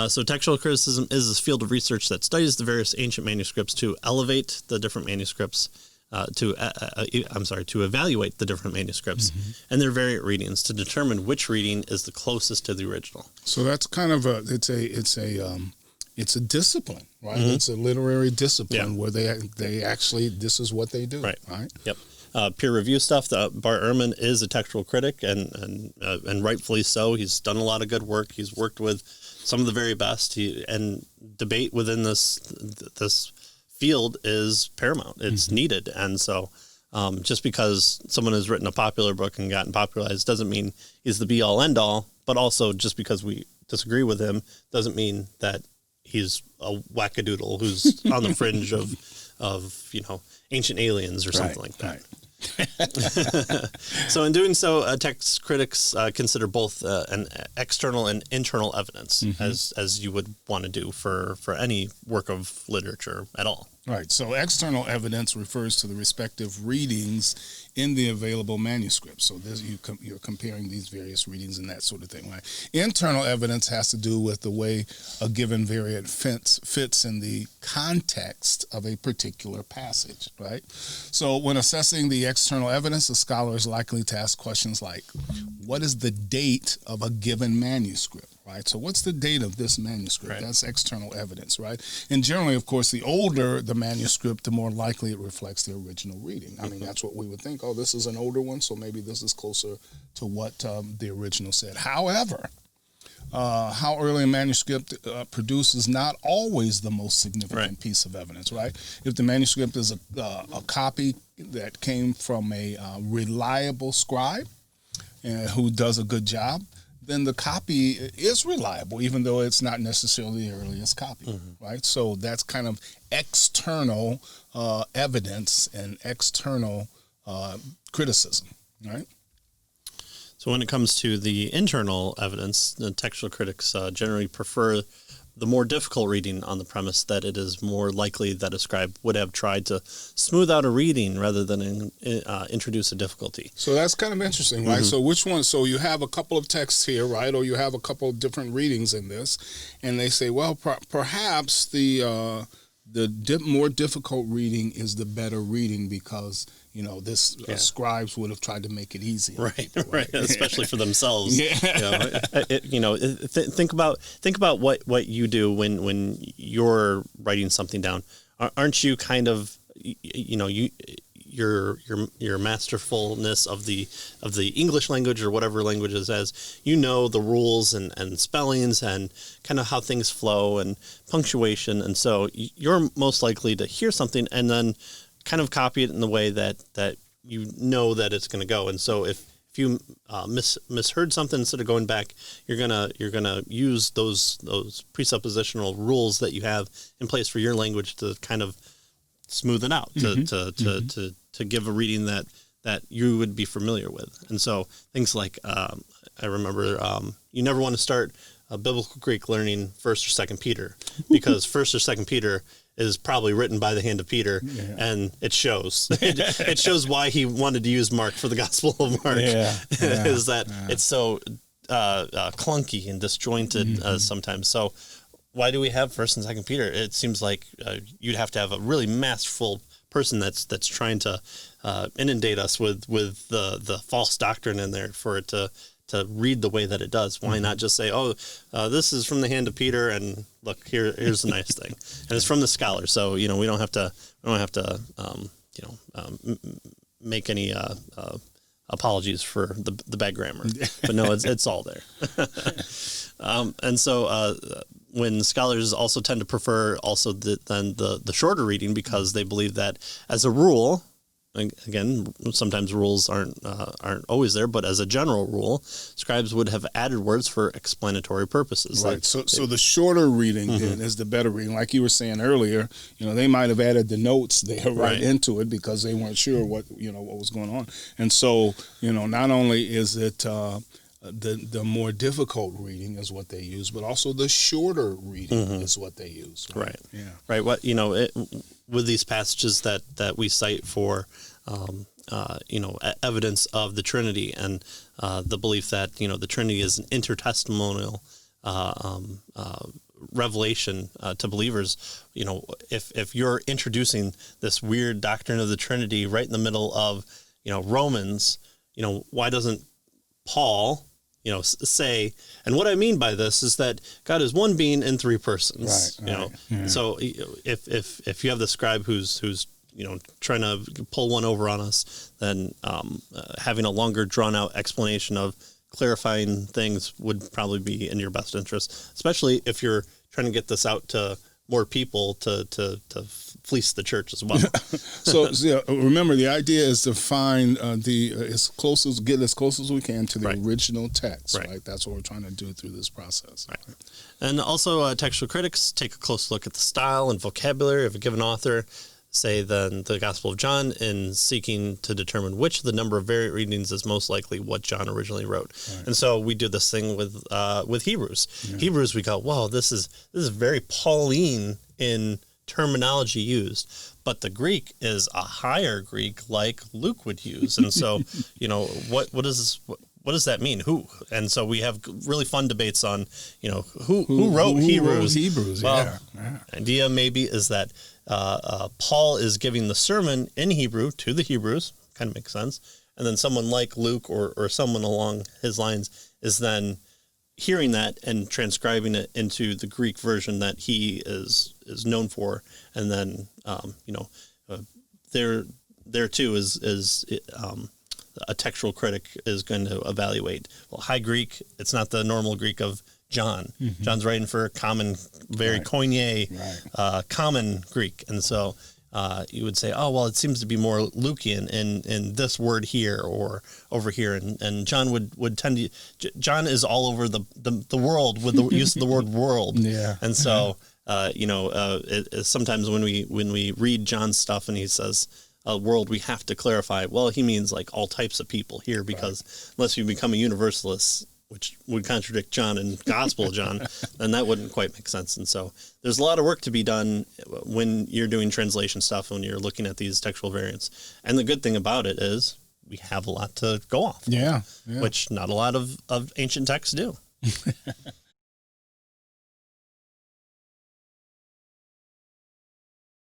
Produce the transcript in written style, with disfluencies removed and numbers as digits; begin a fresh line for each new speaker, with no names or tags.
So textual criticism is this field of research that studies the various ancient manuscripts to elevate the different manuscripts, to evaluate the different manuscripts and their variant readings to determine which reading is the closest to the original.
So that's kind of it's a discipline, right? It's a literary discipline where they actually, this is what they do, right?
Yep. Peer review stuff. Bart Ehrman is a textual critic, and rightfully so. He's done a lot of good work. He's worked with some of the very best. And debate within this field is paramount. It's needed, and so just because someone has written a popular book and gotten popularized doesn't mean he's the be all end all. But also, just because we disagree with him doesn't mean that he's a wackadoodle who's on the fringe of ancient aliens or something like that.
Right.
So in doing so, text critics consider both an external and internal evidence, as you would want to do for any work of literature at all.
Right. So external evidence refers to the respective readings in the available manuscript. So you're comparing these various readings and that sort of thing, right? Internal evidence has to do with the way a given variant fits in the context of a particular passage, right? So when assessing the external evidence, a scholar is likely to ask questions like, what is the date of a given manuscript? Right. So what's the date of this manuscript? Right. That's external evidence, right? And generally, of course, the older the manuscript, the more likely it reflects the original reading. I mean, that's what we would think. Oh, this is an older one, so maybe this is closer to what the original said. However, how early a manuscript produced is not always the most significant piece of evidence, right? If the manuscript is a copy that came from a reliable scribe who does a good job, then the copy is reliable, even though it's not necessarily the earliest copy, right? So that's kind of external evidence and external criticism, right?
So when it comes to the internal evidence, the textual critics generally prefer the more difficult reading on the premise that it is more likely that a scribe would have tried to smooth out a reading rather than introduce a difficulty.
So that's kind of interesting, right? So which one? So you have a couple of texts here, right? Or you have a couple of different readings in this, and they say, well, perhaps the more difficult reading is the better reading because scribes would have tried to make it easy,
right? Especially for themselves. Think about what you do when you're writing something down. Aren't you kind of your masterfulness of the English language or whatever language it is, the rules and spellings and kind of how things flow and punctuation, and so you're most likely to hear something and then kind of copy it in the way that you know that it's going to go. And so if you misheard something, instead of going back, you're gonna use those presuppositional rules that you have in place for your language to kind of smooth it out, to give a reading that you would be familiar with. And so things like I remember you never want to start a biblical Greek learning 1st or 2nd Peter, because 1st or 2nd Peter is probably written by the hand of Peter, and it shows. It shows why he wanted to use Mark for the Gospel of Mark. Is that it's so clunky and disjointed sometimes. So why do we have 1st and 2nd Peter? It seems like you'd have to have a really masterful person that's trying to inundate us with the false doctrine in there for it to read the way that it does. Why not just say, this is from the hand of Peter, and look, here's the nice thing, and it's from the scholar. So we don't have to make any apologies for the bad grammar, but no, it's all there. And so when scholars also tend to prefer also the shorter reading, because they believe that as a rule. Again, sometimes rules aren't always there, but as a general rule, scribes would have added words for explanatory purposes.
Right. So the shorter reading then is the better reading. Like you were saying earlier, they might have added the notes there right into it because they weren't sure what was going on. And so not only is it the more difficult reading is what they use, but also the shorter reading is what they use.
Right. Yeah. Right. What with these passages that we cite for evidence of the Trinity and the belief that the Trinity is an intertestamental revelation to believers. You know, if you're introducing this weird doctrine of the Trinity right in the middle of, you know, Romans, you know, why doesn't Paul, you know, say, and what I mean by this is that God is one being in three persons,
Right,
you know.
right, yeah.
So if you have the scribe who's you know, trying to pull one over on us, then having a longer drawn out explanation of clarifying things would probably be in your best interest, especially if you're trying to get this out to more people to fleece the church as well.
So yeah, remember, the idea is to find get as close as we can to the
Right.
original text.
Right.
Right. That's what we're trying to do through this process.
Right. And also, textual critics take a close look at the style and vocabulary of a given author. Say then the Gospel of John in seeking to determine which of the number of variant readings is most likely what John originally wrote. Right. And so we do this thing with Hebrews. Yeah. Hebrews, we go, whoa, this is very Pauline in terminology used, but the Greek is a higher Greek like Luke would use. And so, you know, what does that mean? Who? And so we have really fun debates on, you know, who wrote Hebrews.
Hebrews,
well,
yeah.
Idea maybe is that Paul is giving the sermon in Hebrew to the Hebrews, kind of makes sense. And then someone like Luke or someone along his lines is then hearing that and transcribing it into the Greek version that he is known for. And then, you know, there too is a textual critic is going to evaluate, well, High Greek, it's not the normal Greek of John. Mm-hmm. John's writing for common, very
right.
Koine,
right.
Common Greek. And so you would say, oh, well, it seems to be more Lukean in this word here or over here. And John would tend to, John is all over the world with the use of the word world.
Yeah.
And so, you know, sometimes when we read John's stuff and he says, world, we have to clarify, well, he means like all types of people here, because unless you become a universalist, which would contradict John and Gospel of John, then that wouldn't quite make sense. And so there's a lot of work to be done when you're doing translation stuff, when you're looking at these textual variants. And the good thing about it is we have a lot to go off,
yeah.
which not a lot of ancient texts do.